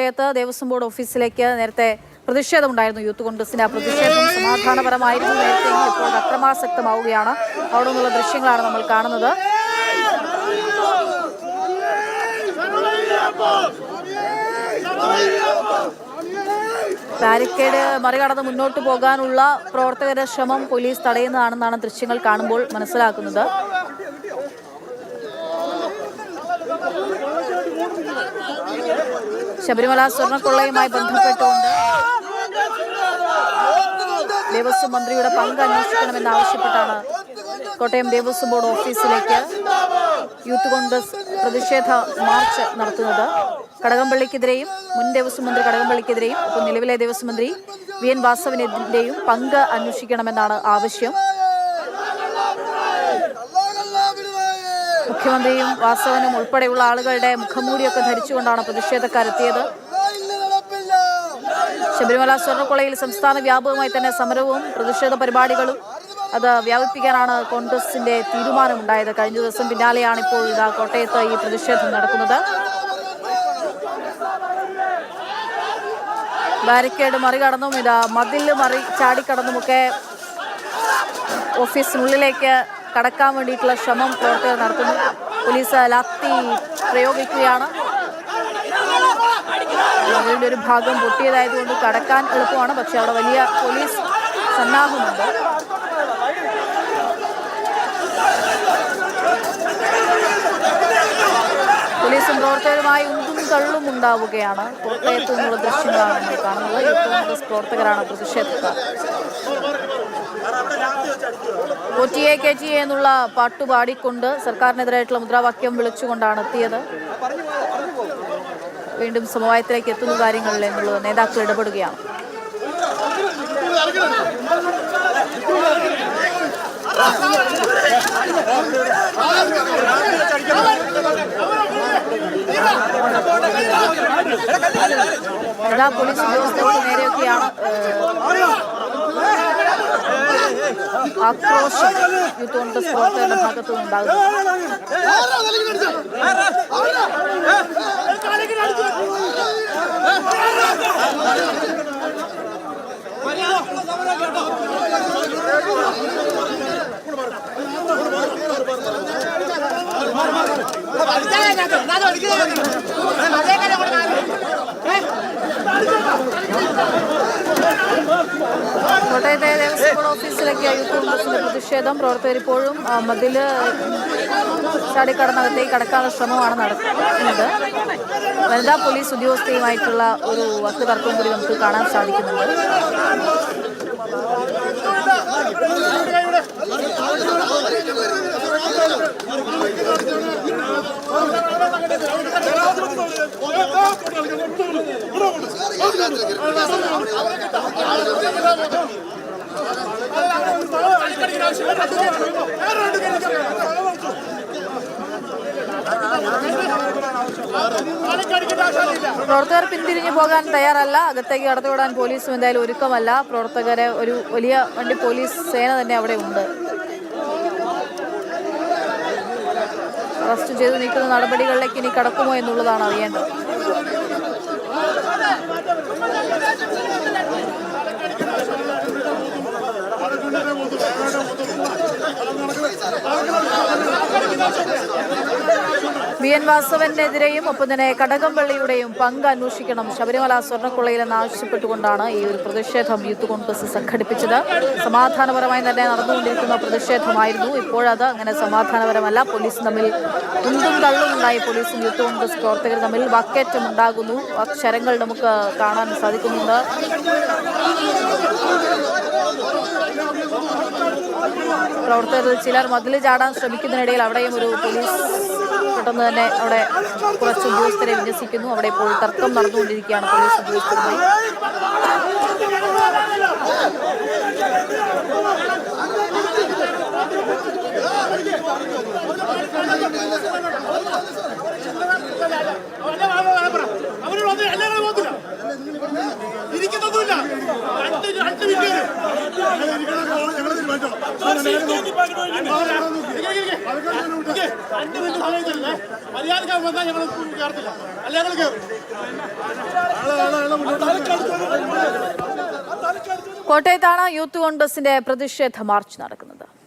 കോട്ടയത്ത് ദേവസ്വം ബോർഡ് ഓഫീസിലേക്ക് നേരത്തെ പ്രതിഷേധമുണ്ടായിരുന്നു. യൂത്ത് കോൺഗ്രസിന്റെ ആ പ്രതിഷേധം സമാധാനപരമായിരുന്നു നേരത്തെ, ഇപ്പോൾ അക്രമാസക്തമാവുകയാണ്. അവിടെ നിന്നുള്ള ദൃശ്യങ്ങളാണ് നമ്മൾ കാണുന്നത്. ബാരിക്കേഡ് മറികടന്ന് മുന്നോട്ട് പോകാനുള്ള പ്രവർത്തകരുടെ ശ്രമം പോലീസ് തടയുന്നതാണെന്നാണ് ദൃശ്യങ്ങൾ കാണുമ്പോൾ മനസ്സിലാക്കുന്നത്. ശബരിമല സ്വർണ്ണക്കൊള്ളയുമായി ബന്ധപ്പെട്ടുകൊണ്ട് ദേവസ്വം മന്ത്രിയുടെ പങ്ക് അന്വേഷിക്കണമെന്നാവശ്യപ്പെട്ടാണ് കോട്ടയം ദേവസ്വം ബോർഡ് ഓഫീസിലേക്ക് യൂത്ത് കോൺഗ്രസ് പ്രതിഷേധ മാർച്ച് നടത്തുന്നത്. കടകംപള്ളിക്കെതിരെയും മുൻ ദേവസ്വം മന്ത്രി കടകംപള്ളിക്കെതിരെയും ഒപ്പം നിലവിലെ ദേവസ്വം മന്ത്രി വി.എൻ. വാസവനെതിരെയും പങ്ക് അന്വേഷിക്കണമെന്നാണ് ആവശ്യം. മുഖ്യമന്ത്രിയും വാസവനും ഉൾപ്പെടെയുള്ള ആളുകളുടെ മുഖംമൂടിയൊക്കെ ധരിച്ചുകൊണ്ടാണ് പ്രതിഷേധക്കാരെത്തിയത്. ശബരിമല സ്വർണ്ണക്കൊള്ളയിൽ സംസ്ഥാന വ്യാപകമായി തന്നെ സമരവും പ്രതിഷേധ പരിപാടികളും അത് വ്യാപിപ്പിക്കാനാണ് കോൺഗ്രസിന്റെ തീരുമാനമുണ്ടായത്. കഴിഞ്ഞ ദിവസം പിന്നാലെയാണ് ഇപ്പോൾ ഇതാ കോട്ടയത്ത് ഈ പ്രതിഷേധം നടക്കുന്നത്. ബാരിക്കേഡ് മറികടന്നും ഇതാ മതിൽ ചാടിക്കടന്നുമൊക്കെ ഓഫീസിനുള്ളിലേക്ക് കടക്കാൻ വേണ്ടിയിട്ടുള്ള ശ്രമം പ്രവർത്തകർ നടത്തുന്നു. പോലീസ് ലാത്തി പ്രയോഗിക്കുകയാണ്. അതിൻ്റെ ഒരു ഭാഗം പൊട്ടിയതായതുകൊണ്ട് കടക്കാൻ എളുപ്പമാണ്, പക്ഷെ അവിടെ വലിയ പോലീസ് സന്നാഹമുണ്ട്. പോലീസും പ്രവർത്തകരുമായി ഉന്തും തള്ളും ഉണ്ടാവുകയാണ്. കോട്ടയത്തു നിന്നുള്ള ദൃശ്യങ്ങളാണ് നമ്മൾ കാണുന്നത്. യൂത്ത് കോൺഗ്രസ് പ്രവർത്തകരാണ് പ്രതിഷേധക്കാർ. OTA KTA എന്നുള്ള പാട്ടുപാടിക്കൊണ്ട് സർക്കാരിനെതിരായിട്ടുള്ള മുദ്രാവാക്യം വിളിച്ചുകൊണ്ടാണ് എത്തിയത്. വീണ്ടും സമവായത്തിലേക്ക് എത്തുന്ന കാര്യങ്ങളിൽ എന്നുള്ളത് നേതാക്കൾ ഇടപെടുകയാണ്. പോലീസ് ഉദ്യോഗസ്ഥർക്ക് നേരെയൊക്കെയാണ് ആക്രോശം യൂത്ത് കോൺഗ്രസ് പ്രവർത്തകരുടെ ഭാഗത്തു നിന്നുണ്ടാകുന്നത്. കോട്ടയത്തെ ദേവസ്വം ബോർഡ് ഓഫീസിലേക്ക് യൂത്ത് കോൺഗ്രസിന്റെ പ്രതിഷേധം. പ്രവർത്തകർ ഇപ്പോഴും മതില് ചാടിക്കടന്നകത്തേക്ക് കടക്കാനുള്ള ശ്രമമാണ് നടത്തുന്നത്. വനിതാ പോലീസ് ഉദ്യോഗസ്ഥയുമായിട്ടുള്ള ഒരു വാക്കുതർക്കം കൂടി നമുക്ക് കാണാൻ സാധിക്കുന്നുണ്ട്. പ്രവർത്തകർ പിന്തിരിഞ്ഞു പോകാൻ തയ്യാറല്ല. അകത്തേക്ക് കടത്തിവിടാൻ പോലീസും എന്തായാലും ഒരുക്കമല്ല. പ്രവർത്തകരെ ഒരു വലിയ വണ്ടി പോലീസ് സേന തന്നെ അവിടെ ഉണ്ട്. അറസ്റ്റ് ചെയ്ത് നീക്കുന്ന നടപടികളിലേക്ക് ഇനി കടക്കുമോ എന്നുള്ളതാണ് അറിയേണ്ടത്. വി.എൻ. വാസവനെതിരെയും ഒപ്പം തന്നെ കടകംപള്ളിയുടെയും പങ്ക് അന്വേഷിക്കണം ശബരിമല സ്വർണ്ണക്കൊള്ളയിലെന്ന് ആവശ്യപ്പെട്ടുകൊണ്ടാണ് ഈ ഒരു പ്രതിഷേധം യൂത്ത് കോൺഗ്രസ് സംഘടിപ്പിച്ചത്. സമാധാനപരമായി തന്നെ നടന്നുകൊണ്ടിരിക്കുന്ന പ്രതിഷേധമായിരുന്നു. ഇപ്പോഴത് അങ്ങനെ സമാധാനപരമല്ല. പോലീസും തമ്മിൽ ഉന്തും തള്ളും ഉണ്ടായി. പോലീസും യൂത്ത് കോൺഗ്രസ് പ്രവർത്തകർ തമ്മിൽ വാക്കേറ്റം ഉണ്ടാകുന്നു. അക്ഷരങ്ങൾ നമുക്ക് കാണാൻ സാധിക്കുന്നുണ്ട്. പ്രവർത്തകർ ചിലർ മതിൽ ചാടാൻ ശ്രമിക്കുന്നതിനിടയിൽ അവിടെയും ഒരു പോലീസ് പെട്ടെന്ന് തന്നെ അവിടെ കുറച്ച് ഉദ്യോഗസ്ഥരെ വിന്യസിക്കുന്നു. അവിടെ ഇപ്പോൾ തർക്കം നടന്നുകൊണ്ടിരിക്കുകയാണ് പോലീസ് ഉദ്യോഗസ്ഥരുമായി. മര്യാദ വന്നാൽ ഞങ്ങൾ കയറത്തില്ല, അല്ല ഞങ്ങൾ കയറും. കോട്ടയത്താണ് യൂത്ത് കോൺഗ്രസിന്റെ പ്രതിഷേധ മാർച്ച് നടക്കുന്നത്.